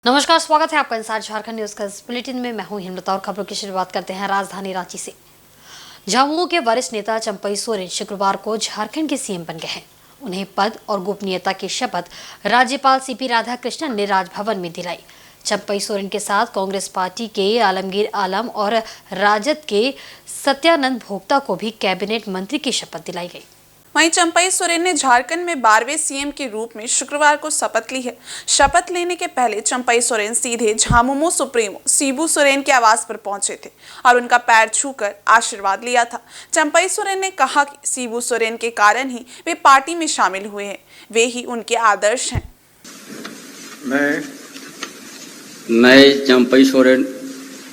नमस्कार, स्वागत है आपका इंसाइड झारखंड न्यूज का इस बुलेटिन में। मैं हूं हिमलता और खबरों की शुरुआत करते हैं राजधानी रांची से। झामुमो के वरिष्ठ नेता चंपई सोरेन शुक्रवार को झारखंड के सीएम बन गए हैं। उन्हें पद और गोपनीयता की शपथ राज्यपाल सीपी राधाकृष्णन ने राजभवन में दिलाई। चंपई सोरेन के साथ कांग्रेस पार्टी के आलमगीर आलम और राजद के सत्यानंद भोक्ता को भी कैबिनेट मंत्री की शपथ दिलाई गई। वहीं चंपई सोरेन ने झारखंड में 12वें सीएम के रूप में शुक्रवार को शपथ ली है। शपथ लेने के पहले चंपई सोरेन सीधे झामुमो सुप्रीमो शिबू सोरेन के आवास पर पहुंचे थे और उनका पैर छूकर आशीर्वाद लिया था। चंपई सोरेन ने कहा कि शिबू सोरेन के कारण ही वे पार्टी में शामिल हुए हैं, वे ही उनके आदर्श हैं। मैं चंपई सोरेन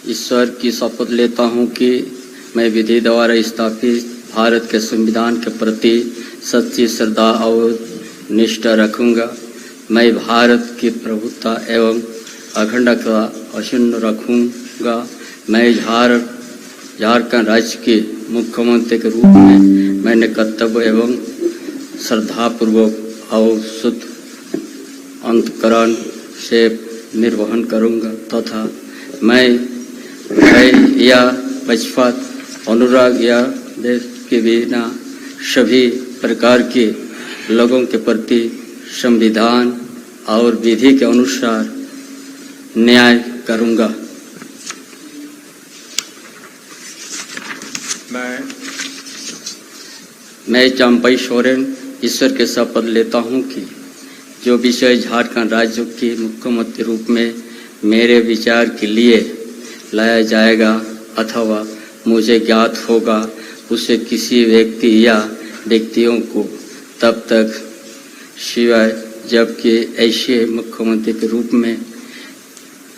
ईश्वर की शपथ लेता हूं कि मैं विधि द्वारा स्थापित भारत के संविधान के प्रति सच्ची श्रद्धा और निष्ठा रखूंगा। मैं भारत की प्रभुता एवं अखंडता अक्षुण्ण रखूंगा। मैं झारखंड राज्य के मुख्यमंत्री के रूप में मैंने कर्तव्य एवं श्रद्धापूर्वक और शुद्ध अंतःकरण से निर्वहन करूंगा तथा मैं भय या पक्षपात अनुराग या देश के बिना सभी प्रकार के लोगों के प्रति संविधान और विधि के अनुसार न्याय करूंगा। मैं चंपई सोरेन ईश्वर के शपथ लेता हूं कि जो विषय झारखंड राज्य के मुख्यमंत्री रूप में मेरे विचार के लिए लाया जाएगा अथवा मुझे ज्ञात होगा, उसे किसी व्यक्ति या व्यक्तियों को तब तक सिवाय जबकि ऐसे मुख्यमंत्री के रूप में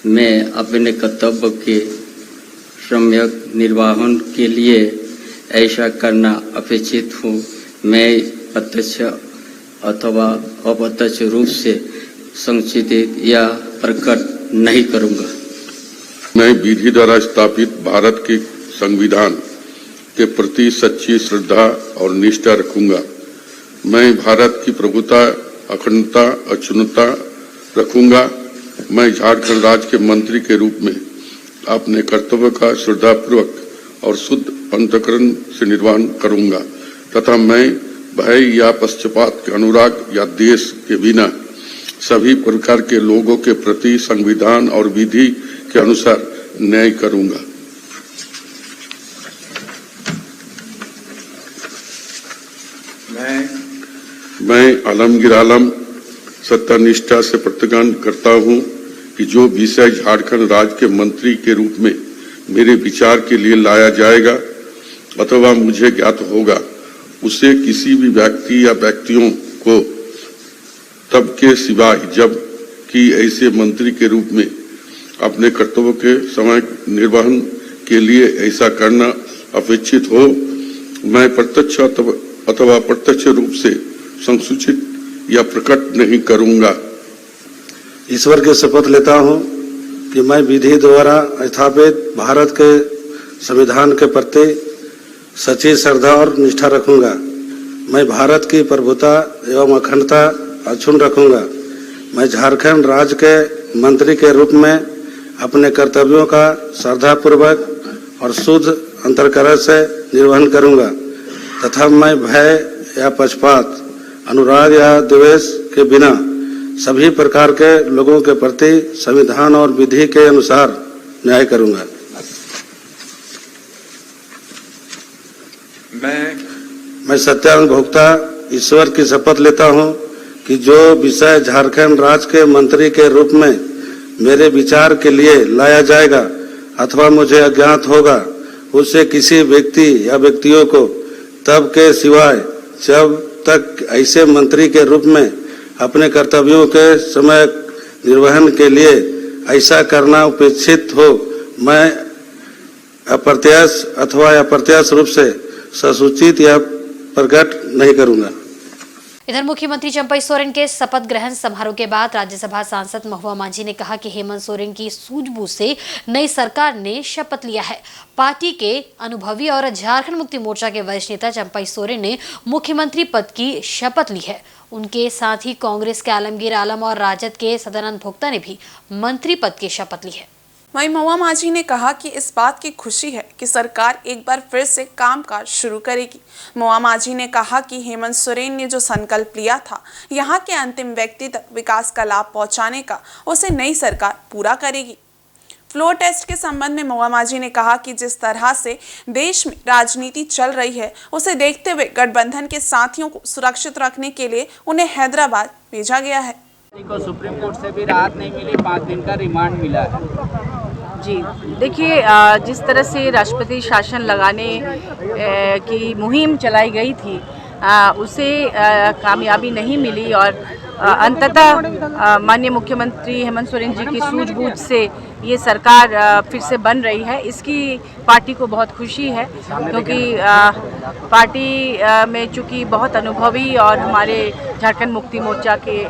मैं अपने कर्तव्य के सम्यक निर्वहन के लिए ऐसा करना अपेक्षित हूँ। मैं प्रत्यक्ष अथवा अप्रत्यक्ष रूप से संचित या प्रकट नहीं करूँगा। मैं विधि द्वारा स्थापित भारत के संविधान के प्रति सच्ची श्रद्धा और निष्ठा रखूंगा। मैं भारत की प्रभुता अखंडता अक्षुण्णता रखूंगा। मैं झारखंड राज्य के मंत्री के रूप में अपने कर्तव्य का श्रद्धापूर्वक और शुद्ध अंतःकरण से निर्वहन करूंगा तथा मैं भय या पक्षपात के अनुराग या देश के बिना सभी प्रकार के लोगों के प्रति संविधान और विधि के अनुसार न्याय करूंगा। मैं आलमगीर आलम सत्यानिष्ठा से प्रतिज्ञा करता हूं कि जो विषय झारखंड राज्य के मंत्री के रूप में मेरे विचार के लिए लाया जाएगा अथवा मुझे ज्ञात होगा, उसे किसी भी व्यक्ति या व्यक्तियों को तब के सिवाय जब कि ऐसे मंत्री के रूप में अपने कर्तव्य के समय निर्वहन के लिए ऐसा करना अपेक्षित हो, मैं प्रत्यक्ष अथवा अप्रत्यक्ष रूप से संसूचित या प्रकट नहीं करूंगा। ईश्वर की शपथ लेता हूं कि मैं विधि द्वारा स्थापित भारत के संविधान के प्रति सच्ची श्रद्धा और निष्ठा रखूंगा। मैं भारत की प्रभुता एवं अखंडता अक्षुण्ण रखूंगा। मैं झारखंड राज्य के मंत्री के रूप में अपने कर्तव्यों का श्रद्धापूर्वक और शुद्ध अंतःकरण से निर्वहन करूंगा तथा मैं भय या पक्षपात अनुराग या द्वेष के बिना सभी प्रकार के लोगों के प्रति संविधान और विधि के अनुसार न्याय करूंगा। मैं सत्यानंद भोक्ता ईश्वर की शपथ लेता हूं कि जो विषय झारखंड राज्य के मंत्री के रूप में मेरे विचार के लिए लाया जाएगा अथवा मुझे अज्ञात होगा, उसे किसी व्यक्ति या व्यक्तियों को तब के सिवाय जब तक ऐसे मंत्री के रूप में अपने कर्तव्यों के समय निर्वहन के लिए ऐसा करना अपेक्षित हो, मैं अप्रत्यक्ष अथवा अप्रत्यक्ष रूप से संसूचित या प्रकट नहीं करूंगा। इधर मुख्यमंत्री चंपई सोरेन के शपथ ग्रहण समारोह के बाद राज्यसभा सांसद महुआ माझी ने कहा कि हेमंत सोरेन की सूझबूझ से नई सरकार ने शपथ लिया है। पार्टी के अनुभवी और झारखंड मुक्ति मोर्चा के वरिष्ठ नेता चंपई सोरेन ने मुख्यमंत्री पद की शपथ ली है। उनके साथ ही कांग्रेस के आलमगीर आलम और राजद के सदानंद भोक्ता ने भी मंत्री पद की शपथ ली है। वहीं महुआ माझी ने कहा कि इस बात की खुशी है कि सरकार एक बार फिर से कामकाज शुरू करेगी। महुआ माझी ने कहा कि हेमंत सोरेन ने जो संकल्प लिया था यहां के अंतिम व्यक्ति तक विकास का लाभ पहुंचाने का, उसे नई सरकार पूरा करेगी। फ्लोर टेस्ट के संबंध में महुआ माझी ने कहा कि जिस तरह से देश में राजनीति चल रही है उसे देखते हुए गठबंधन के साथियों को सुरक्षित रखने के लिए उन्हें हैदराबाद भेजा गया है। को सुप्रीम कोर्ट से भी राहत नहीं मिली, 5 दिन का रिमांड मिला है। जी देखिए, जिस तरह से राष्ट्रपति शासन लगाने की मुहिम चलाई गई थी उसे कामयाबी नहीं मिली और अंततः माननीय मुख्यमंत्री हेमंत सोरेन जी की सूझबूझ से ये सरकार फिर से बन रही है। इसकी पार्टी को बहुत खुशी है क्योंकि पार्टी में चूँकि बहुत अनुभवी और हमारे झारखंड मुक्ति मोर्चा के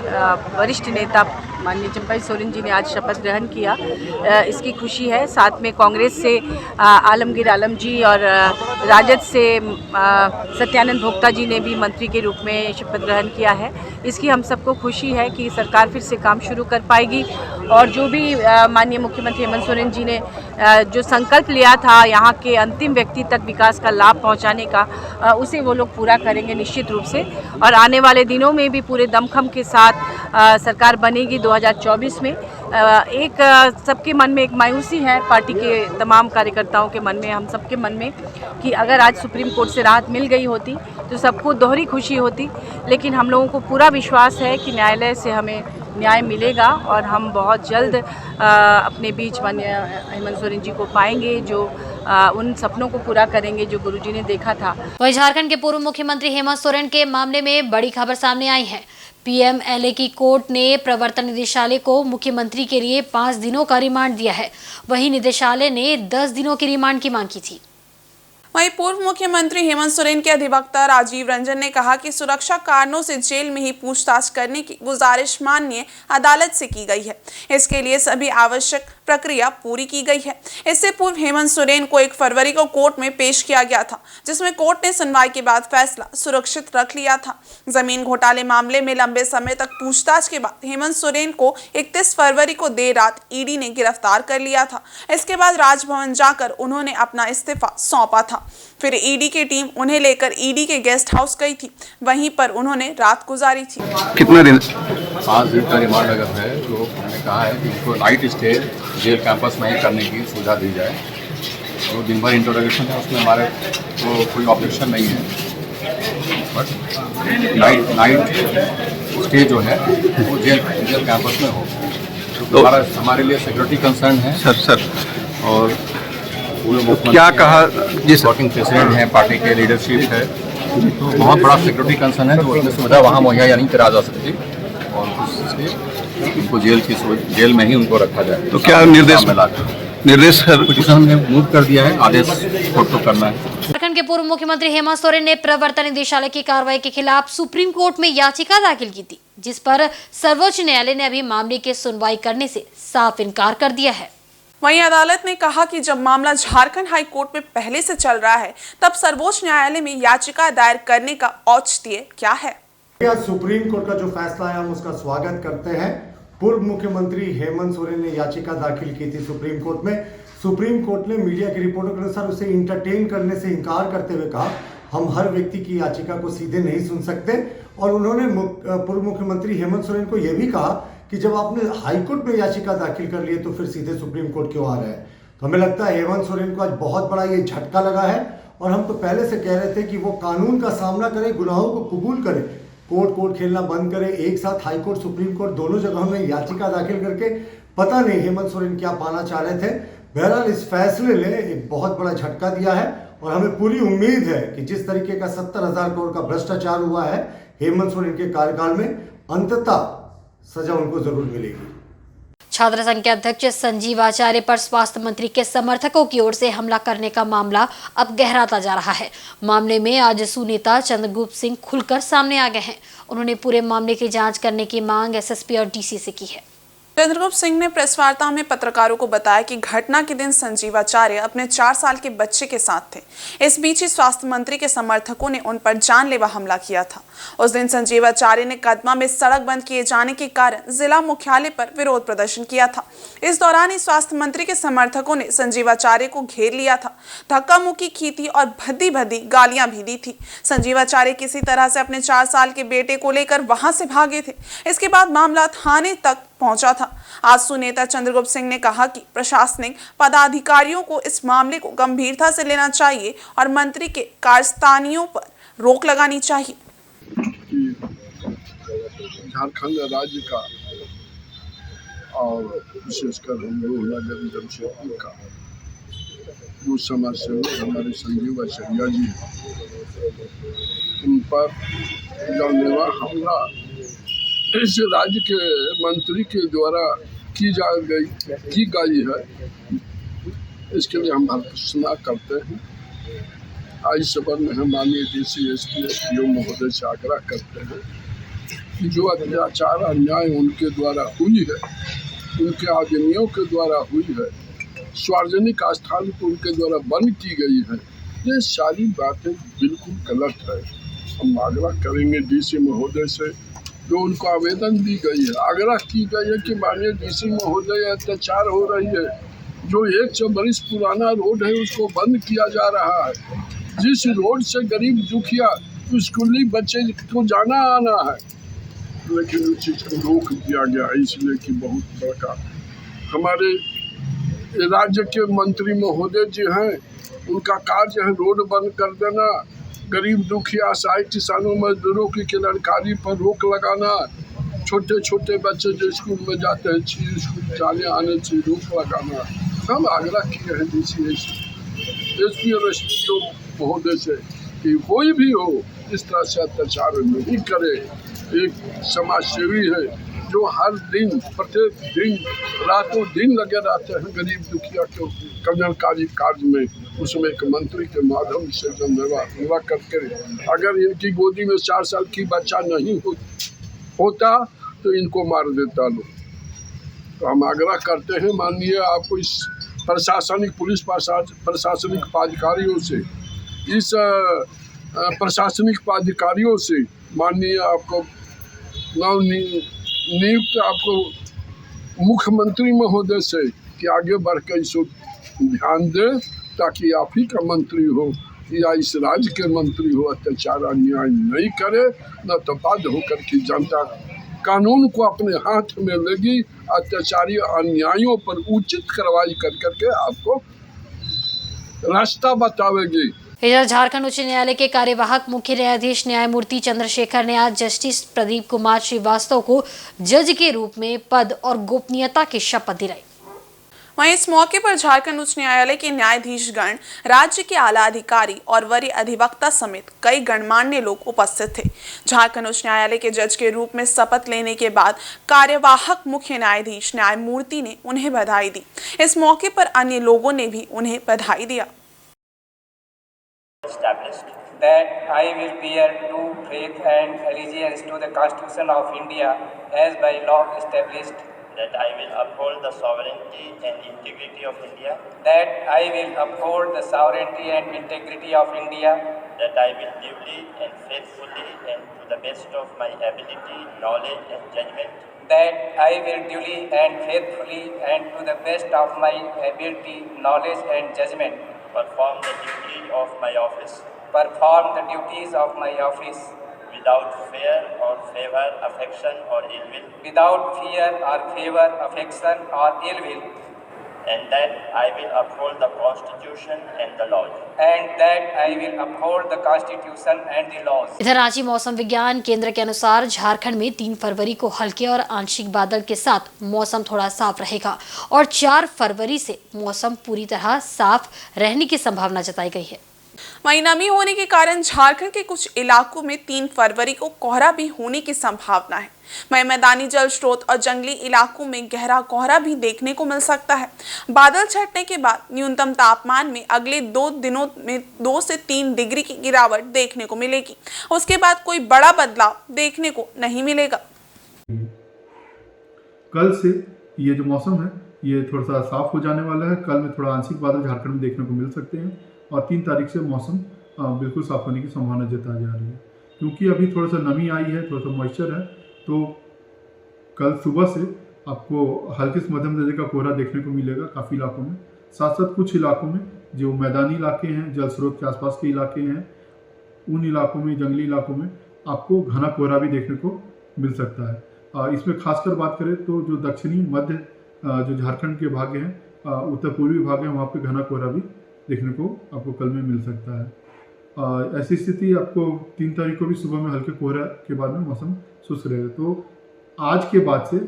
वरिष्ठ नेता माननीय चंपई सोरेन जी ने आज शपथ ग्रहण किया, इसकी खुशी है। साथ में कांग्रेस से आलमगीर आलम जी और राजद से सत्यानंद भोक्ता जी ने भी मंत्री के रूप में शपथ ग्रहण किया है। इसकी हम सबको खुशी है कि सरकार फिर से काम शुरू कर पाएगी और जो भी माननीय मुख्यमंत्री हेमंत सोरेन जी ने जो संकल्प लिया था यहाँ के अंतिम व्यक्ति तक विकास का लाभ पहुँचाने का, उसे वो लोग पूरा करेंगे निश्चित रूप से। और आने वाले दिनों में भी पूरे दमखम के साथ सरकार बनेगी 2024 में। एक सबके मन में एक मायूसी है, पार्टी के तमाम कार्यकर्ताओं के मन में, हम सबके मन में, कि अगर आज सुप्रीम कोर्ट से राहत मिल गई होती तो सबको दोहरी खुशी होती। लेकिन हम लोगों को पूरा विश्वास है कि न्यायालय से हमें न्याय मिलेगा और हम बहुत जल्द अपने बीच माननीय हेमंत सोरेन जी को पाएंगे जो उन सपनों को पूरा करेंगे जो गुरुजी ने देखा था। वहीं झारखंड के पूर्व मुख्यमंत्री हेमंत सोरेन के मामले में बड़ी खबर सामने आई है। पीएमएलए की कोर्ट ने प्रवर्तन निदेशालय को मुख्यमंत्री के लिए 5 दिनों का रिमांड दिया है। वहीं निदेशालय ने 10 दिनों की रिमांड की मांग की थी। वहीं पूर्व मुख्यमंत्री हेमंत सोरेन के अधिवक्ता राजीव रंजन ने कहा कि सुरक्षा कारणों से जेल में ही पूछताछ करने की गुजारिश माननीय अदालत से की गई है। इसके लिए सभी आवश्यक प्रक्रिया पूरी की गई है। इससे पूर्व हेमंत सोरेन को 1 फरवरी को कोर्ट में पेश किया गया था, जिसमें कोर्ट ने सुनवाई के बाद फैसला सुरक्षित रख लिया था। जमीन घोटाले मामले में लंबे समय तक पूछताछ के बाद हेमंत सोरेन को 31 फरवरी को देर रात ईडी ने गिरफ्तार कर लिया था। इसके बाद राजभवन जाकर उन्होंने अपना इस्तीफा सौंपा था। फिर ईडी की टीम उन्हें लेकर ईडी के गेस्ट हाउस गई थी, वहीं पर उन्होंने रात गुजारी थी। कितना दिन? 5 दिन का रिमांड अगर है तो हमने कहा है कि उनको नाइट स्टे जेल कैंपस में ही करने की सुविधा दी जाए। तो दिन भर इंट्रोडक्शन है, उसमें हमारे तो कोई ऑब्जेक्शन नहीं है, बट नाइट स्टे जो है वो जेल कैंपस में हो। तो हमारे लिए सिक्योरिटी कंसर्न है सर और क्या कहा जिस वर्किंग प्रेसिडेंट है, पार्टी के लीडरशिप है, तो बहुत बड़ा सिक्योरिटी कंसर्न है। तो उसमें सुविधा वहाँ मुहैया नहीं करा जा सकती और उससे उनको जेल में ही उनको रखा जाए। तो क्या निर्देश पिटीशन ने मूव कर दिया है, आदेश कोर्ट को करना है। झारखंड के पूर्व मुख्यमंत्री हेमंत सोरेन ने प्रवर्तन निदेशालय की कार्रवाई के खिलाफ सुप्रीम कोर्ट में याचिका दाखिल की थी, जिस पर सर्वोच्च न्यायालय ने अभी मामले की सुनवाई करने से साफ इनकार कर दिया है। वहीं अदालत ने कहा कि जब मामला झारखंड हाई कोर्ट में पहले से चल रहा है, तब सर्वोच्च न्यायालय में याचिका दायर करने का औचित्य क्या है। सुप्रीम कोर्ट का जो फैसला है हम उसका स्वागत करते हैं। पूर्व मुख्यमंत्री हेमंत सोरेन ने याचिका दाखिल की थी सुप्रीम कोर्ट में। सुप्रीम कोर्ट ने मीडिया की रिपोर्टों के अनुसार उसे इंटरटेन करने से इनकार करते हुए कहा हम हर व्यक्ति की याचिका को सीधे नहीं सुन सकते। और उन्होंने पूर्व मुख्यमंत्री हेमंत सोरेन को यह भी कहा कि जब आपने हाईकोर्ट में याचिका दाखिल कर ली है तो फिर सीधे सुप्रीम कोर्ट क्यों आ रहे हैं। तो हमें लगता है हेमंत सोरेन को आज बहुत बड़ा ये झटका लगा है और हम तो पहले से कह रहे थे कि वो कानून का सामना करे, गुनाहों को कबूल करे, कोर्ट खेलना बंद करे। एक साथ हाईकोर्ट सुप्रीम कोर्ट दोनों जगहों में याचिका दाखिल करके पता नहीं हेमंत सोरेन क्या पाना चाह रहे थे। बहरहाल इस फैसले ने एक बहुत बड़ा झटका दिया है और हमें पूरी उम्मीद है कि जिस तरीके का 70,000 करोड़ का भ्रष्टाचार हुआ है हेमंत सोरेन के कार्यकाल में, अंततः सजा उनको जरूर मिलेगी। छात्र संघ के अध्यक्ष संजीव आचार्य पर स्वास्थ्य मंत्री के समर्थकों की ओर से हमला करने का मामला अब गहराता जा रहा है। मामले में आजसू नेता चंद्रगुप्त सिंह खुलकर सामने आ गए हैं। उन्होंने पूरे मामले की जांच करने की मांग एसएसपी और डीसी से की है। चंद्रगुप्त सिंह ने प्रेस वार्ता में पत्रकारों को बताया कि घटना के दिन संजीवाचार्य अपने 4 साल के बच्चे के साथ थे। इस बीच ही स्वास्थ्य मंत्री के समर्थकों ने उन पर जानलेवा हमला किया था। उस दिन संजीवाचार्य ने कदमा में सड़क बंद किए जाने के कारण जिला मुख्यालय पर विरोध प्रदर्शन किया था। इस दौरान ही स्वास्थ्य मंत्री के समर्थकों ने संजीवाचार्य को घेर लिया था, धक्का मुक्की की थी और भद्दी भद्दी गालियां भी दी थी। संजीवाचार्य किसी तरह से अपने 4 साल के बेटे को लेकर वहां से भागे थे। इसके बाद मामला थाने तक पहुंचा था। आजसू नेता चंद्रगुप्त सिंह ने कहा कि प्रशासनिक पदाधिकारियों को इस मामले को गंभीरता से लेना चाहिए और मंत्री के कारस्तानियों पर रोक लगानी चाहिए। झारखंड राज्य का और विशेषकर हम लोग नगर जमशेदपुर का जो समाज सेवक हमारे संजीवाचार्य जी उन पर जानलेवा हमला इस राज्य के मंत्री के द्वारा की गई है। इसके लिए हम भर्त्सना करते हैं। आज सबर में हम माननीय डीसी एसपी एसपीओ महोदय से आग्रह करते हैं कि जो अत्याचार अन्याय उनके द्वारा हुई है, उनके आदमियों के द्वारा हुई है, सार्वजनिक स्थान को उनके द्वारा बंद की गई है, ये सारी बातें बिल्कुल गलत है। हम आग्रह करेंगे डीसी महोदय से, जो उनको आवेदन दी गई है, आग्रह की गई है कि माननीय डीसी महोदय अत्याचार हो रही है, जो 100 वर्ष पुराना रोड है उसको बंद किया जा रहा है, जिस रोड से गरीब दुखिया स्कूली बच्चे को जाना आना है, लेकिन उस चीज़ को रोक दिया गया इसलिए कि बहुत बड़का हमारे राज्य के मंत्री महोदय जी हैं, उनका कार्य है रोड बंद कर देना, गरीब दुखिया असहाय किसानों मजदूरों की कल्याणकारी पर रोक लगाना, छोटे छोटे बच्चे जो स्कूल में जाते हैं स्कूल जाने आने से रोक लगाना। हम आग्रह किए हैं डीसी एसपी और एसपीओ महोदय से कि कोई भी हो इस तरह से अत्याचार नहीं करे। एक समाज सेवी है जो हर दिन प्रत्येक दिन रातों दिन लगे रहते हैं गरीब दुखिया के कल्याणकारी कार्य में, उसमें एक मंत्री के माध्यम से जनसेवा करके अगर इनकी गोदी में 4 साल की बच्चा नहीं होता तो इनको मार देता लोग। तो हम आग्रह करते हैं माननीय आपको इस प्रशासनिक पुलिस प्रशासनिक पदाधिकारियों से, इस प्रशासनिक पदाधिकारियों से माननीय आपको नियुक्त आपको मुख्यमंत्री महोदय से कि आगे बढ़कर इसको ध्यान दे ताकि आप ही का मंत्री हो या इस राज्य के मंत्री हो अत्याचार अन्याय नहीं करे, न तो बाध्य होकर की जनता कानून को अपने हाथ में लेगी, अत्याचारी अन्यायों पर उचित कार्रवाई कर करके आपको रास्ता बतावेगी। इधर झारखंड उच्च न्यायालय के कार्यवाहक मुख्य न्यायाधीश न्यायमूर्ति चंद्रशेखर ने आज जस्टिस प्रदीप कुमार श्रीवास्तव को जज के रूप में पद और गोपनीयता की शपथ दिलाई। वहीं इस मौके पर झारखंड उच्च न्यायालय के न्यायाधीशगण, राज्य के आला अधिकारी और वरीय अधिवक्ता समेत कई गणमान्य लोग उपस्थित थे। झारखंड उच्च न्यायालय के जज के रूप में शपथ लेने के बाद कार्यवाहक मुख्य न्यायाधीश न्यायमूर्ति ने उन्हें बधाई दी। इस मौके पर अन्य लोगों ने भी उन्हें बधाई दिया। That I will bear true faith and allegiance to the Constitution of India as by law established. That I will uphold the sovereignty and integrity of India. That I will uphold the sovereignty and integrity of India. That I will duly and faithfully and to the best of my ability, knowledge and judgment. That I will duly and faithfully and to the best of my ability, knowledge and judgment perform the duty of my office. Perform the duties of my office. Without fear or favor, affection or ill will. Without fear or favor, affection or ill will. And that I will uphold the Constitution and the laws. And that I will uphold the Constitution and the laws. इधर रांची मौसम विज्ञान केंद्र के अनुसार झारखंड में 3 फरवरी को हल्के और आंशिक बादल के साथ मौसम थोड़ा साफ रहेगा और 4 फरवरी से मौसम पूरी तरह साफ रहने की संभावना जताई गई है। वहीं नमी होने के कारण झारखंड के कुछ इलाकों में 3 फरवरी को कोहरा भी होने की संभावना है। वहीं मैदानी जल स्रोत और जंगली इलाकों में गहरा कोहरा भी देखने को मिल सकता है। बादल छटने के बाद न्यूनतम तापमान में अगले 2 दिनों में 2 से 3 डिग्री की गिरावट देखने को मिलेगी। उसके बाद कोई बड़ा बदलाव देखने को नहीं मिलेगा। कल से ये जो मौसम है ये थोड़ा सा साफ हो जाने वाला है। कल में थोड़ा आंशिक बादल झारखंड में देखने को मिल सकते हैं और 3 तारीख से मौसम बिल्कुल साफ होने की संभावना जताई जा रही है। क्योंकि अभी थोड़ा सा नमी आई है, थोड़ा सा मॉइस्चर है, तो कल सुबह से आपको हल्के से मध्यम दर्जे का कोहरा देखने को मिलेगा काफ़ी इलाकों में। साथ साथ कुछ इलाकों में जो मैदानी इलाके हैं, जल स्रोत के आसपास के इलाके हैं, उन इलाकों में, जंगली इलाकों में आपको घना कोहरा भी देखने को मिल सकता है। इसमें खासकर बात करें तो जो दक्षिणी मध्य जो झारखंड के भाग हैं, उत्तर पूर्वी भाग हैं, वहाँ पे घना कोहरा भी देखने को आपको कल में मिल सकता है। ऐसी स्थिति आपको 3 तारीख को भी सुबह में हल्के कोहरा के बाद में मौसम शुष्क रहेगा। तो आज के बाद से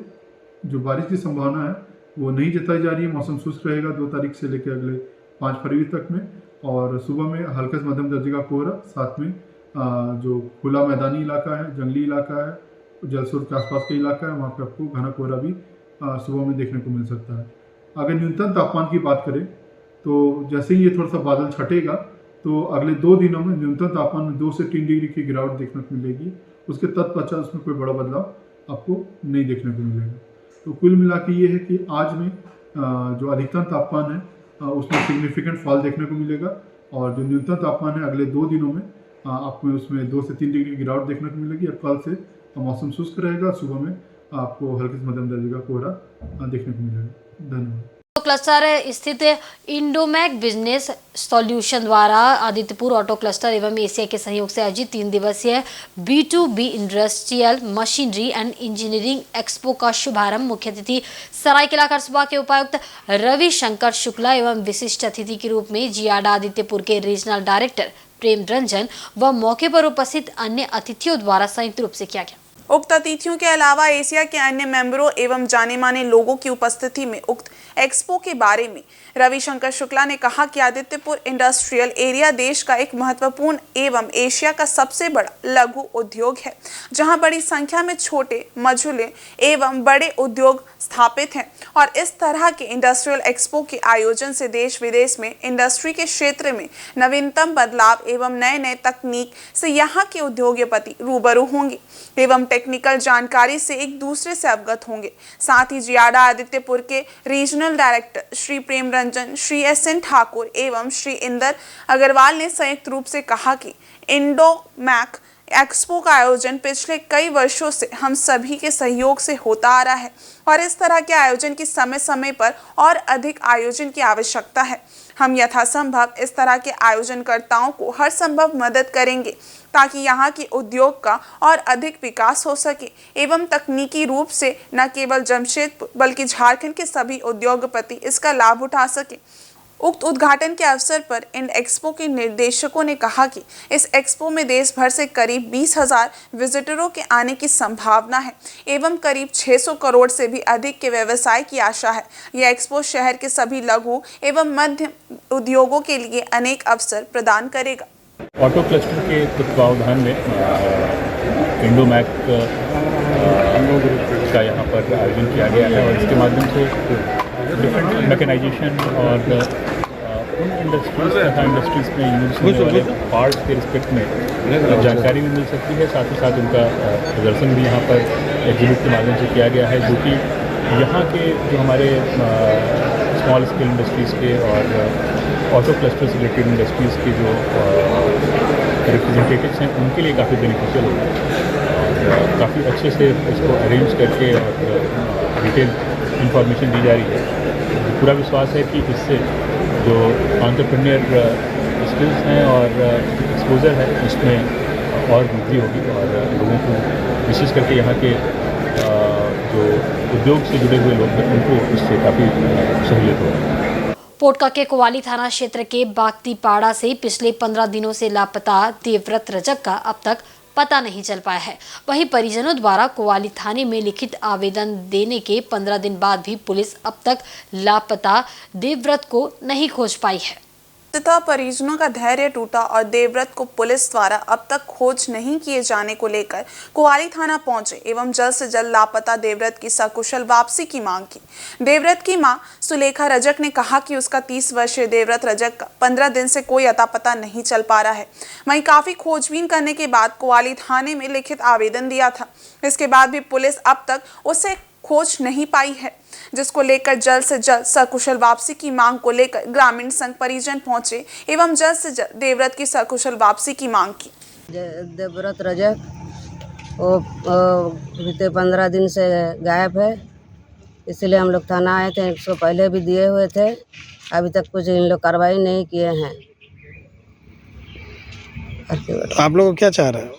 जो बारिश की संभावना है वो नहीं जताई जा रही है। मौसम शुष्क रहेगा 2 तारीख से लेकर अगले 5 फरवरी तक में, और सुबह में हल्का से मध्यम दर्जे का कोहरा, साथ में जो खुला मैदानी इलाका है, जंगली इलाका है, जल स्रोत के आसपास का इलाका है, वहाँ पे आपको घना कोहरा भी सुबह में देखने को मिल सकता है। अगर न्यूनतम तापमान की बात करें तो जैसे ही ये थोड़ा सा बादल छटेगा तो अगले 2 दिनों में न्यूनतम तापमान में 2 से 3 डिग्री की गिरावट देखने को मिलेगी। उसके तत्पश्चात उसमें कोई बड़ा बदलाव आपको नहीं देखने को मिलेगा। तो कुल मिला के ये है कि आज में जो अधिकतम तापमान है उसमें सिग्निफिकेंट फॉल देखने को मिलेगा, और जो न्यूनतम तापमान है अगले 2 दिनों में आपको उसमें 2 से 3 डिग्री की गिरावट देखने को मिलेगी। और कल से मौसम शुष्क रहेगा, सुबह में आपको हल्के से मध्यम दर्जे का कोहरा देखने को मिलेगा। धन्यवाद। क्लस्टर स्थित इंडोमैक बिजनेस सॉल्यूशन द्वारा आदित्यपुर ऑटो क्लस्टर एवं एशिया के सहयोग से आयोजित 3 दिवसीय B2B industrial machinery and engineering expo का शुभारंभ मुख्य अतिथि सरायकेला खरसुआ के उपायुक्त रविशंकर शुक्ला एवं विशिष्ट अतिथि के रूप में जियाडा आदित्यपुर के रीजनल डायरेक्टर प्रेम रंजन व मौके पर उपस्थित अन्य अतिथियों द्वारा संयुक्त रूप से किया गया। उक्त अतिथियों के अलावा एशिया के अन्य मेंबरों एवं जाने माने लोगों की उपस्थिति में उक्त एक्सपो के बारे में रविशंकर शुक्ला ने कहा कि आदित्यपुर इंडस्ट्रियल एरिया देश का एक महत्वपूर्ण एवं एशिया का सबसे बड़ा लघु उद्योग है, जहां बड़ी संख्या में छोटे, मझोले एवं बड़े उद्योग स्थापित हैं। और इस तरह के इंडस्ट्रियल एक्सपो के आयोजन से देश विदेश में इंडस्ट्री के क्षेत्र में नवीनतम बदलाव एवं नए नए तकनीक से यहाँ के उद्योगपति रूबरू होंगे एवं टेक्निकल जानकारी से एक दूसरे से अवगत होंगे। साथ ही जियाडा आदित्यपुर के regional director Shri Prem Ranjan, Shri SN Thakur एवं श्री इंदर अग्रवाल ने संयुक्त रूप से कहा कि इंडोमैक एक्सपो का आयोजन पिछले कई वर्षों से हम सभी के सहयोग से होता आ रहा है और इस तरह के आयोजन की समय समय पर और अधिक आयोजन की आवश्यकता है। हम यथासंभव इस तरह के आयोजनकर्ताओं को हर संभव मदद करेंगे ताकि यहाँ के उद्योग का और अधिक विकास हो सके एवं तकनीकी रूप से न केवल जमशेदपुर बल्कि झारखंड के सभी उद्योगपति इसका लाभ उठा सके। उक्त उद्घाटन के अवसर पर इन एक्सपो के निर्देशकों ने कहा कि इस एक्सपो में देश भर से करीब 20,000 विजिटरों के आने की संभावना है एवं करीब 600 करोड़ से भी अधिक के व्यवसाय की आशा है। यह एक्सपो शहर के सभी लघु एवं मध्यम उद्योगों के लिए अनेक अवसर प्रदान करेगा। ऑटो क्लस्टर के तत्वावधान में इंडोमैक का यहाँ पर आयोजन किया गया है और इसके माध्यम से डिफरेंट मैकेनाइजेशन और उन इंडस्ट्रीज तथा इंडस्ट्रीज में यूज होने वाले पार्ट्स के रिस्पेक्ट में जानकारी भी मिल सकती है। साथ ही साथ उनका प्रदर्शन भी यहाँ पर एग्जिबिट के माध्यम से किया गया है, जो कि यहाँ के जो हमारे स्मॉल स्केल इंडस्ट्रीज़ के और ऑटो क्लस्टर से रिलेटेड इंडस्ट्रीज़ के जो रिप्रेजेंटेटिव्स हैं उनके लिए काफ़ी बेनिफिशियल होगा और काफ़ी अच्छे से इसको अरेंज करके और डिटेल इंफॉर्मेशन दी जा रही है। पूरा विश्वास है कि इससे जो एंटरप्रेन्योर स्किल्स हैं और एक्सपोजर है उसमें और वृद्धि होगी और लोगों को विशेष करके यहाँ के जो उद्योग से जुड़े हुए लोग हैं उनको इससे काफ़ी सहूलियत होगी। पोटका के कोवाली थाना क्षेत्र के बागतीपाड़ा से पिछले 15 दिनों से लापता देवव्रत रजक का अब तक पता नहीं चल पाया है। वहीं परिजनों द्वारा कोवाली थाने में लिखित आवेदन देने के 15 दिन बाद भी पुलिस अब तक लापता देवव्रत को नहीं खोज पाई है। अंततः परिजनों का धैर्य टूटा और देवव्रत को पुलिस द्वारा अब तक खोज नहीं किए जाने को लेकर कुआली थाना पहुंचे एवं जल्द से जल्द लापता देवव्रत की सकुशल वापसी की मांग की। देवव्रत की मां सुलेखा रजक ने कहा कि उसका 30 वर्षीय देवव्रत रजक का 15 दिन से कोई अता पता नहीं चल पा रहा है। वहीं काफी खोजबीन करने के बाद कुआली थाने में लिखित आवेदन दिया था। इसके बाद भी पुलिस अब तक उसे खोज नहीं पाई है, जिसको लेकर जल्द से जल्द सकुशल वापसी की मांग को लेकर ग्रामीण संघ परिजन पहुंचे एवं जल्द से जल्द देवव्रत की सकुशल वापसी की मांग की। देवव्रत रजक वो बीते 15 दिन से गायब है, इसलिए हम लोग थाना आए थे। इसको पहले भी दिए हुए थे, अभी तक कुछ इन लोग कार्रवाई नहीं किए हैं। आप लोग क्या चाह रहे हो?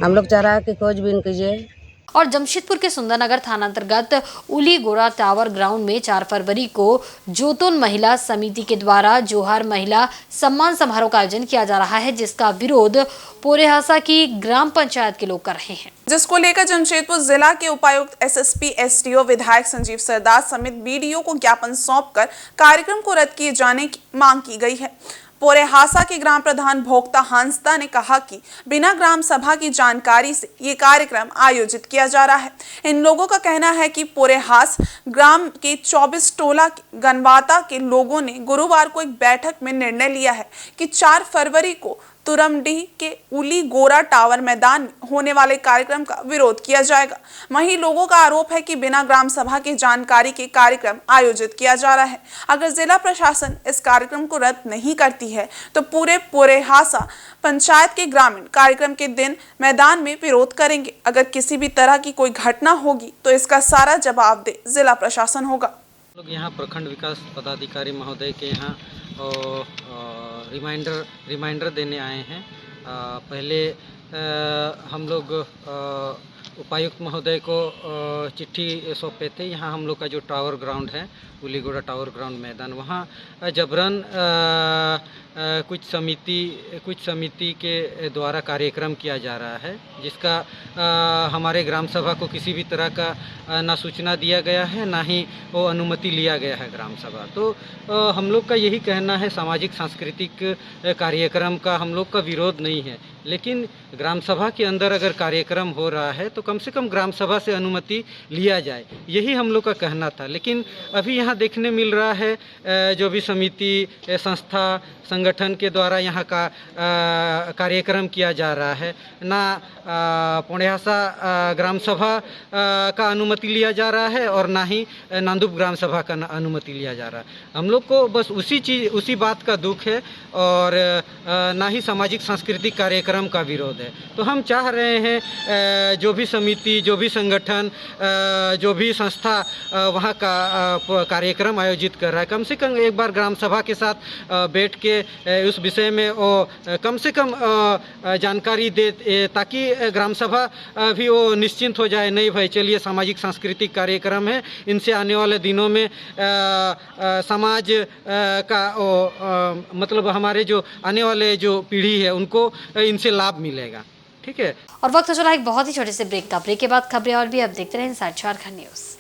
हम लोग चाह रहा है कि खोजबीन कीजिए। और जमशेदपुर के सुंदरनगर थाना अंतर्गत उलीगोड़ा टावर ग्राउंड में 4 फरवरी को जोतोन महिला समिति के द्वारा जोहार महिला सम्मान समारोह का आयोजन किया जा रहा है, जिसका विरोध पोरेहासा की ग्राम पंचायत के लोग कर रहे हैं, जिसको लेकर जमशेदपुर जिला के उपायुक्त एसएसपी एसडीओ विधायक संजीव सरदार समेत बीडीओ को ज्ञापन सौंपकर कार्यक्रम को रद्द किए जाने की मांग की गई है। पोरेहासा के ग्राम प्रधान भोक्ता हंसदा ने कहा कि बिना ग्राम सभा की जानकारी से ये कार्यक्रम आयोजित किया जा रहा है। इन लोगों का कहना है कि पोरेहास ग्राम के 24 टोला गनवाता के लोगों ने गुरुवार को एक बैठक में निर्णय लिया है कि 4 फरवरी को तुरमडीह के उलीगोड़ा टावर मैदान में होने वाले कार्यक्रम का विरोध किया जाएगा। वहीं लोगों का आरोप है कि बिना ग्राम सभा की जानकारी के कार्यक्रम आयोजित किया जा रहा है। अगर जिला प्रशासन इस कार्यक्रम को रद्द नहीं करती है तो पूरे पोरेहासा पंचायत के ग्रामीण कार्यक्रम के दिन मैदान में विरोध करेंगे। अगर किसी भी तरह की कोई घटना होगी तो इसका सारा जवाब दे जिला प्रशासन होगा। लोग यहाँ प्रखंड विकास पदाधिकारी महोदय के यहाँ रिमाइंडर देने आए हैं। पहले हम लोग उपायुक्त महोदय को चिट्ठी सौंपे थे। यहाँ हम लोग का जो टावर ग्राउंड है, उलीगोड़ा टावर ग्राउंड मैदान, वहाँ जबरन कुछ समिति के द्वारा कार्यक्रम किया जा रहा है, जिसका हमारे ग्राम सभा को किसी भी तरह का ना सूचना दिया गया है, ना ही वो अनुमति लिया गया है ग्राम सभा। तो हम लोग का यही कहना है, सामाजिक सांस्कृतिक कार्यक्रम का हम लोग का विरोध नहीं है, लेकिन ग्राम सभा के अंदर अगर कार्यक्रम हो रहा है तो कम से कम ग्राम सभा से अनुमति लिया जाए, यही हम लोग का कहना था। लेकिन अभी यहाँ देखने मिल रहा है जो भी समिति, संस्था, संगठन के द्वारा यहाँ का कार्यक्रम किया जा रहा है, ना पोरेहासा ग्राम सभा का अनुमति लिया जा रहा है और ना ही नांदुप ग्राम सभा का अनुमति लिया जा रहा है। हम लोग को बस उसी बात का दुख है और ना ही सामाजिक सांस्कृतिक कार्यक्रम का विरोध है। तो हम चाह रहे हैं जो भी समिति, जो भी संगठन, जो भी संस्था वहाँ का कार्यक्रम आयोजित कर रहा है, कम से कम एक बार ग्राम सभा के साथ बैठ के उस विषय में वो कम से कम जानकारी दे, ताकि ग्राम सभा भी वो निश्चिंत हो जाए। नहीं भाई, चलिए सामाजिक सांस्कृतिक कार्यक्रम है, इनसे आने वाले दिनों में समाज का मतलब हमारे जो आने वाले जो पीढ़ी है उनको इनसे लाभ मिलेगा। ठीक है। और वक्त हो चला एक बहुत ही छोटे से ब्रेक का। ब्रेक के बाद खबरें और भी अब देखते रहें इनसाइड झारखंड न्यूज़।